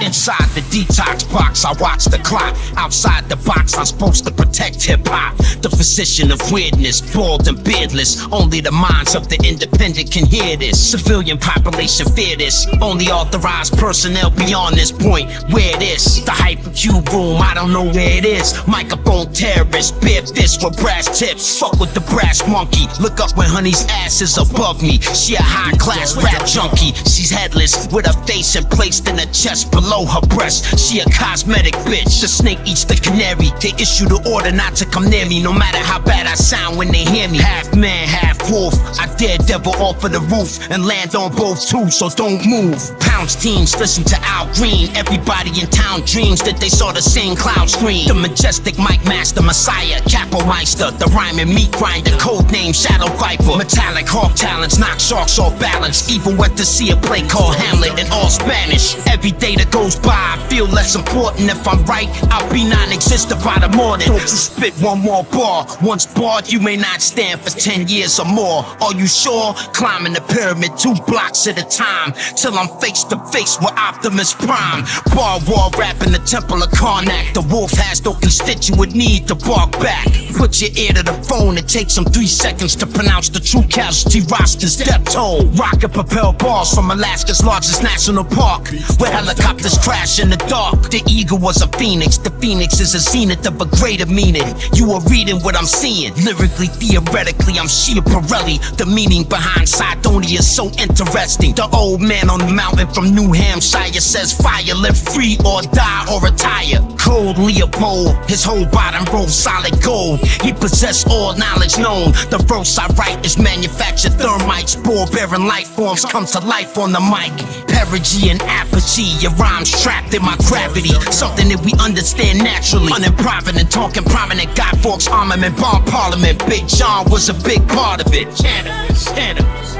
Inside the detox box, I watch the clock. Outside the box, I'm supposed to protect hip-hop. The physician of weirdness, bald and beardless. Only the minds of the independent can hear this. Civilian population fear this. Only authorized personnel beyond this point. Where it is, the hypercube room, I don't know where it is. Microphone terrorist, bare fist with brass tips. Fuck with the brass monkey. Look up when honey's ass is above me. She a high-class rap junkie. She's headless with her face and placed in her chest below her breast. She a cosmetic bitch. The snake eats the canary. They issue the order not to come near me, no matter how bad I sound when they hear me. Half man, half wolf. I daredevil off of the roof and land on both too, so don't move. Pounds teams listen to Al Green. Everybody in town dreams that they saw the same cloud screen. The majestic mic master, Messiah, Capo Meister, the rhyming meat grinder, code name Shadow Viper. Metallic hawk talents knock sharks off balance. Even went to see a play called Hamlet in all Spanish. Every day that goes by, I feel less important. If I'm right, I'll be non-existent by the morning. Don't you spit one more bar. Once barred, you may not stand for 10 years or more. Are you sure? Climbing the pyramid 2 blocks at a time, till I'm face to face with Optimus Prime. Bar war rap in the temple of Karnak. The wolf has no constituent need to bark back. Put your ear to the phone, it takes them 3 seconds to pronounce the true casualty roster's death toll. Rocket propelled bars from Alaska's largest national park, where helicopters crash in the dark. The eagle was a phoenix. The phoenix is a zenith of a greater meaning. You are reading what I'm seeing. Lyrically, theoretically, I'm Shia Pirelli. The meaning behind Sidonia is so interesting. The old man on the mountain from New Hampshire says fire, live free or die or retire. Cold Leopold, his whole bottom rolled solid gold. He possessed all knowledge known. The verse I write is manufactured thermite. Spore-bearing life forms come to life on the mic. Perigee and apogee, your rhymes trapped in my gravity. Something that we understand naturally. Unimprovident, talking prominent. Guy Fawkes, armament, bomb parliament. Big John was a big part of it. Canibus, Canibus.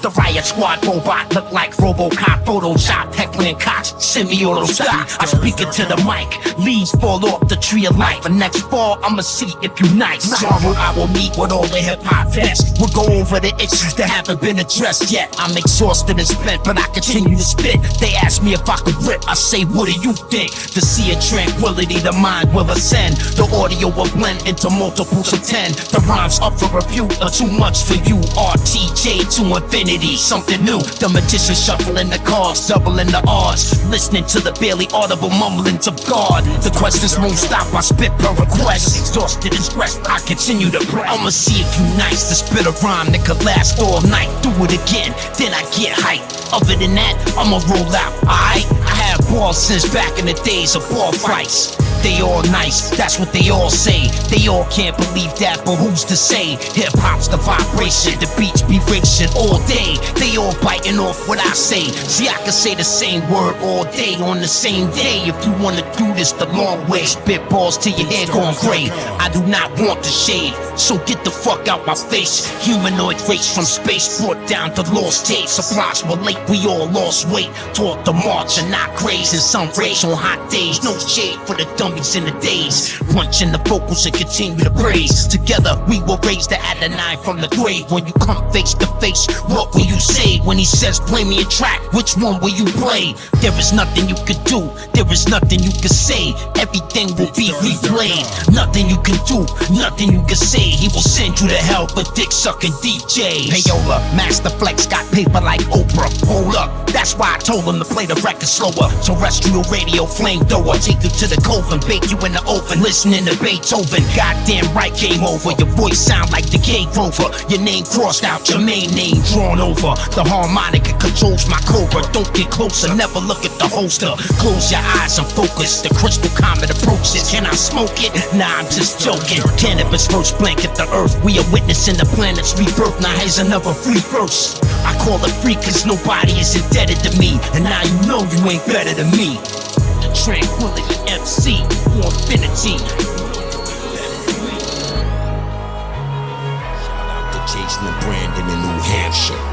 The riot squad robot look like Robocop, Photoshop, heckling Cox, semi-auto stop. I speak it to the mic, leaves fall off the tree of life. And next fall, I'ma see if you nice. Tomorrow I will meet with all the hip-hop vets. We'll go over the issues that haven't been addressed yet. I'm exhausted and spent, but I continue to spit. They ask me if I could rip, I say, what do you think? The sea of tranquility, the mind will ascend. The audio will blend into multiples of 10. The rhymes up for review are too much for you. RTJ to infinity. Something new, the magician shuffling the cards, doubling the odds, listening to the barely audible mumblings of God. The questions won't stop, I spit per request. Exhausted and stressed, I continue to pray. I'ma see if you nice to spit a rhyme that could last all night. Do it again, then I get hype. Other than that, I'ma roll out, alright? I have balls since back in the days of ball fights. They all nice, that's what they all say. They all can't believe that, but who's to say? Hip-hop's the vibration, the beats be racing all day. They all biting off what I say. See, I can say the same word all day on the same day. If you wanna do this the long way, spit balls till your hair gone gray. I do not want to shave, so get the fuck out my face. Humanoid race from space brought down to lost tape. Supplies were late, we all lost weight. Taught to march and not graze in some rage on hot days. No shade for the dummies in the days. Punching the vocals and continue to praise. Together we will raise the Adonai from the grave. When you come face to face, what will you say? When he says play me a track, which one will you play? There is nothing you could do, there is nothing you can say. Everything will be replayed. Nothing you can do, nothing you can say. He will send you to hell for dick sucking DJs. Payola, Master Flex got paper like Oprah. Hold up, that's why I told him to play the record slower. Terrestrial radio flamethrower, take you to the cove and bake you in the oven. Listening to Beethoven, goddamn right, game over. Your voice sound like the Gay Rover. Your name crossed out, your main name drawn over. The harmonica controls my cobra. Don't get closer, never look at the holster. Close your eyes and focus. The crystal comet approaches. Can I smoke it? Nah, I'm just joking. Cannabis first blanket the earth. We are witnessing the planet's rebirth. Now here's another free verse. I call it free cause nobody is indebted to me. And now you know you ain't better than me. The Tranquility MC for infinity. Shout out to Jason and Brandon in New Hampshire.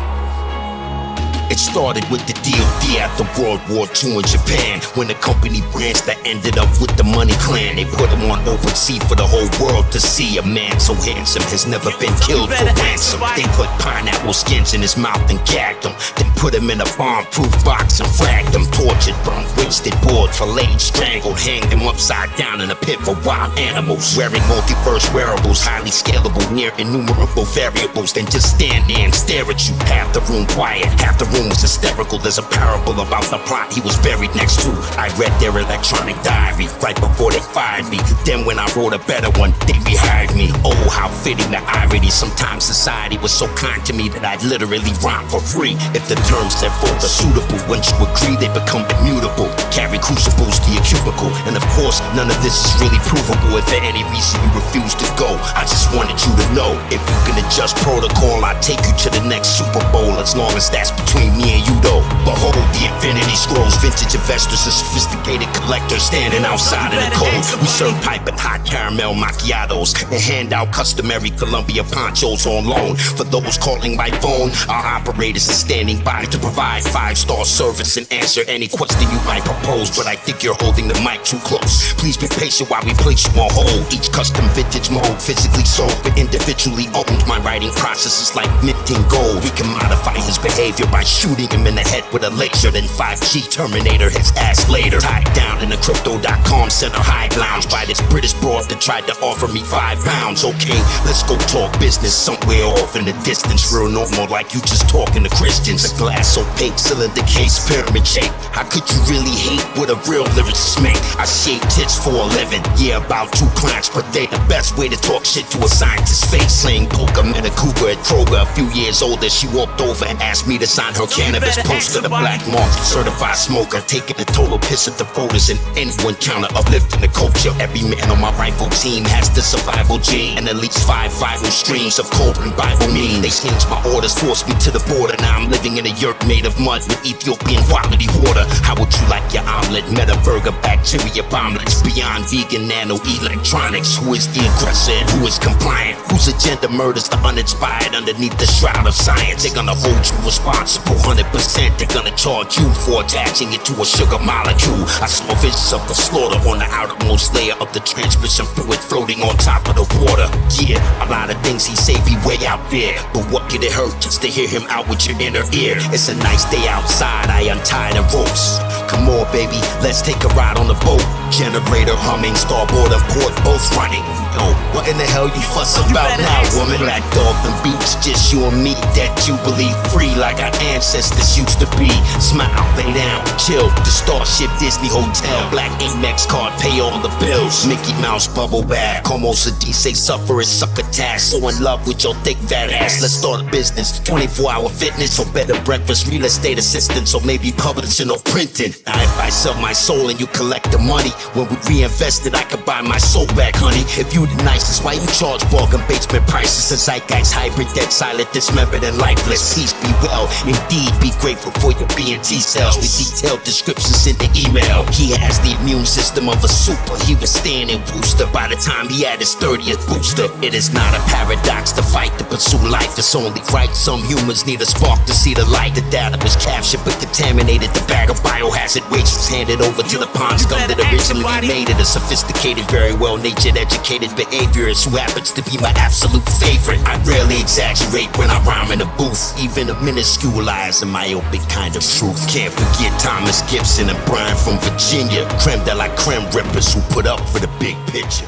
It started with the DOD after World War II in Japan, when the company branched that ended up with the Money Clan. They put him on open sea for the whole world to see. A man so handsome has never been killed for ransom. They put pineapple skins in his mouth and gagged him, then put him in a bomb-proof box and fragged him. Tortured, burned, wasted, bored, filleted, strangled, hanged him upside down in a pit for wild animals. Wearing multiverse wearables, highly scalable, near innumerable variables. Then just stand there and stare at you. Half the room quiet, half the room was hysterical. There's a parable about the plot he was buried next to. I read their electronic diary right before they fired me. Then when I wrote a better one, they rehired me. Oh, how fitting the irony. Sometimes society was so kind to me that I'd literally rhyme for free. If the terms set forth are suitable, once you agree, they become immutable. Carry crucibles to your cubicle. And of course, none of this is really provable. If for any reason you refuse to go, I just wanted you to know, if you can adjust protocol, I'll take you to the next Super Bowl, as long as that's between me and you though. Behold the Infinity Scrolls, vintage investors and sophisticated collectors standing outside in the cold. We serve pipe and hot caramel macchiatos and hand out customary Columbia ponchos on loan. For those calling my phone, our operators are standing by to provide 5-star service and answer any question you might propose. But I think you're holding the mic too close. Please be patient while we place you on hold. Each custom vintage mode physically sold but individually owned. My writing process is like minting gold. We can modify his behavior by shooting him in the head with a laser. Then 5G Terminator his ass later. Tied down in the crypto.com center high lounge by this British broad that tried to offer me £5. Okay, let's go talk business somewhere off in the distance. Real normal like you just talking to Christians. A glass opaque cylinder case pyramid shape. How could you really hate what a real lyricist make? I shave tits for a living. Yeah, about 2 plants per day. The best way to talk shit to a scientist's face. Slaying poker, met a cougar at Kroger. A few years older, she walked over and asked me to sign her cannabis poster. The black mark, certified smoker, taking a total piss at the voters and anyone counter uplifting the culture. Every man on my rifle team has the survival gene and at least 5 vital streams of cold and Bible mean. They changed my orders, forced me to the border. Now I'm living in a yurt made of mud with Ethiopian quality water. How would you like your omelet? Meta burger, bacteria bomblets, beyond vegan nano electronics. Who is the aggressor and who is compliant? Whose agenda murders the uninspired underneath the shroud of science? They're gonna hold you responsible 100%. They're gonna charge you for attaching it to a sugar molecule. I saw visions of the slaughter on the outermost layer of the transmission fluid floating on top of the water. Yeah, a lot of things he say be way out there, but what could it hurt just to hear him out with your inner ear? It's a nice day outside, I untie the ropes. Come on baby, let's take a ride on the boat. Generator humming, starboard and port both running. Yo, what in the hell you fuss about now, woman? Black Dolphin Beach, just you and me. That Jubilee free like our ancestors used to be. Smile, lay down, chill. The Starship Disney Hotel. Black Amex card, pay all the bills. Mickey Mouse bubble bag. Como se dice, suffer is succotash. So in love with your thick fat ass. Let's start a business. 24-hour fitness or better breakfast. Real estate assistance or maybe publishing or printing. Now if I sell my soul and you collect the money, when we reinvest it, I can buy my soul back, honey. If you the nicest, why you charge bargain basement prices? A zeitgeist hybrid, dead silent, dismembered and lifeless. Peace be well, indeed be grateful for your B&T cells with detailed descriptions in the email. He has the immune system of a super. He was standing booster by the time he had his 30th booster. It is not a paradox to fight to pursue life. It's only right. Some humans need a spark to see the light. The data was captured but contaminated. The bag of biohazard waste was handed over to the pond scum that originally made it. A sophisticated, very well-natured, educated behaviorist who happens to be my absolute favorite. I rarely exaggerate when I rhyme in a booth, even a minusculize a myopic kind of truth. Can't forget Thomas Gibson and Brian from Virginia, creme de la creme rippers who put up for the big picture.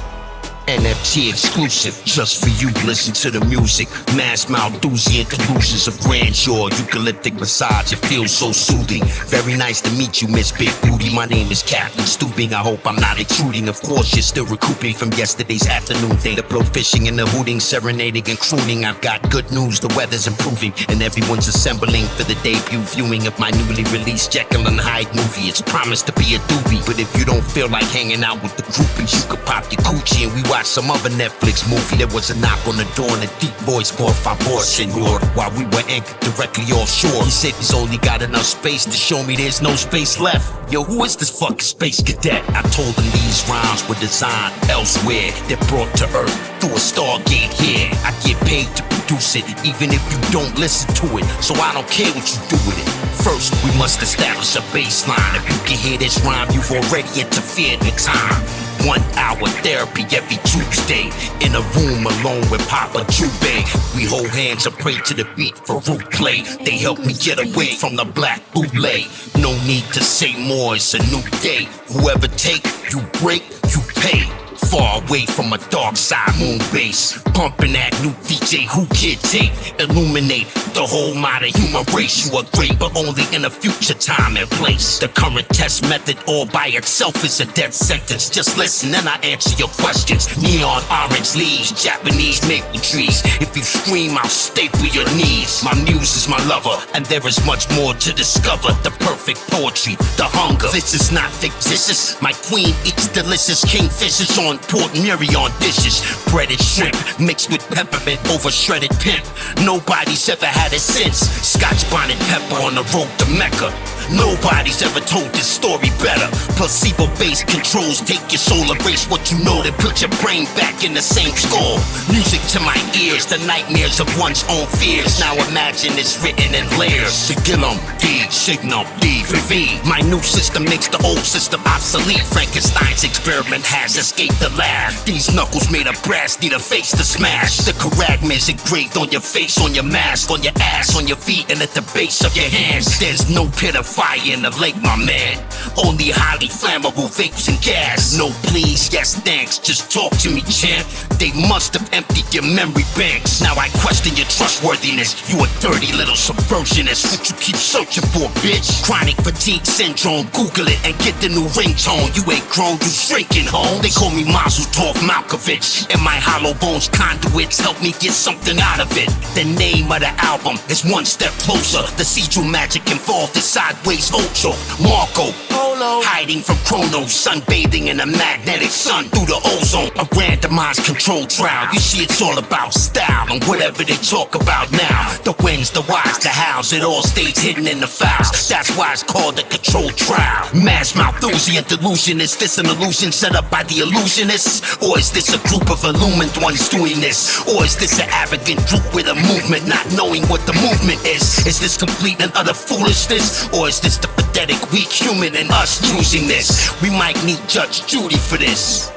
NFT exclusive, just for you, listen to the music. Mass Malthusian delusions of grandeur. Eucalyptic massage, it feels so soothing. Very nice to meet you, Miss Big Booty. My name is Captain Stooping, I hope I'm not intruding. Of course you're still recouping from yesterday's afternoon thing. The blow fishing and the hooting, serenading and crooning. I've got good news, the weather's improving and everyone's assembling for the debut viewing of my newly released Jekyll and Hyde movie. It's promised to be a doobie, but if you don't feel like hanging out with the groupies, you could pop your coochie and we watch watch some other Netflix movie. There was a knock on the door and a deep voice, por favor, senor. While we were anchored directly offshore, he said he's only got enough space to show me there's no space left. Yo, who is this fucking space cadet? I told him these rhymes were designed elsewhere. They're brought to Earth through a stargate here. I get paid to produce it, even if you don't listen to it. So I don't care what you do with it. First, we must establish a baseline. If you can hear this rhyme, you've already interfered with time. 1 hour therapy every Tuesday, in a room alone with Papa Jube. We hold hands and pray to the beat for root play. They help me get away from the black bootleg. No need to say more, it's a new day. Whoever take, you break, you pay. Far away from a dark side moon base, pumping that new DJ who can take, illuminate the whole modern human race. You are great, but only in a future time and place. The current test method all by itself is a death sentence. Just listen and I answer your questions. Neon orange leaves, Japanese maple trees. If you scream, I'll staple your knees. My muse is my lover, and there is much more to discover. The perfect poetry, the hunger. This is not fictitious. My queen eats delicious kingfishers on Port Mirion dishes. Breaded shrimp mixed with peppermint over shredded pimp. Nobody's ever had it since. Scotch bonnet pepper on the road to Mecca. Nobody's ever told this story better. Placebo-based controls take your soul, erase what you know, then put your brain back in the same score. Music to my ears, the nightmares of one's own fears. Now imagine it's written in layers. Sigillum, D, Signum, D for V. My new system makes the old system obsolete. Frankenstein's experiment has escaped the lab. These knuckles made of brass need a face to smash. The charagma is engraved on your face, on your mask, on your ass, on your feet, and at the base of your hands. There's no pit of fire in the lake, my man. Only highly flammable vapors and gas. No please, yes thanks, just talk to me, champ. They must have emptied your memory banks. Now I question your trustworthiness. You a dirty little subversionist. What you keep searching for, bitch? Chronic fatigue syndrome, Google it and get the new ringtone. You ain't grown, you shrinking, home. They call me Mazel Tov Malkovich, and my hollow bones conduits help me get something out of it. The name of the album is One Step Closer. The see-through magic involved is Sideways Ultra. Marco Polo, hiding from Chronos, sunbathing in a magnetic sun through the ozone. A randomized controlled trial. You see, it's all about style and whatever they talk about now. The wins, the whys, the hows, it all stays hidden in the files. That's why it's called a controlled trial. Mass Malthusian delusion. Is this an illusion set up by the illusionists? Or is this a group of illumined ones doing this? Or is this an arrogant group with a movement not knowing what the movement is? Is this complete and utter foolishness? Or is this the pathetic weak human in us choosing this? We might need Judge Judy for this.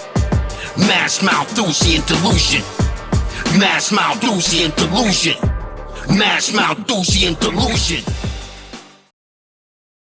Mass Malthusian delusion. Mass Malthusian delusion. Mass Malthusian delusion.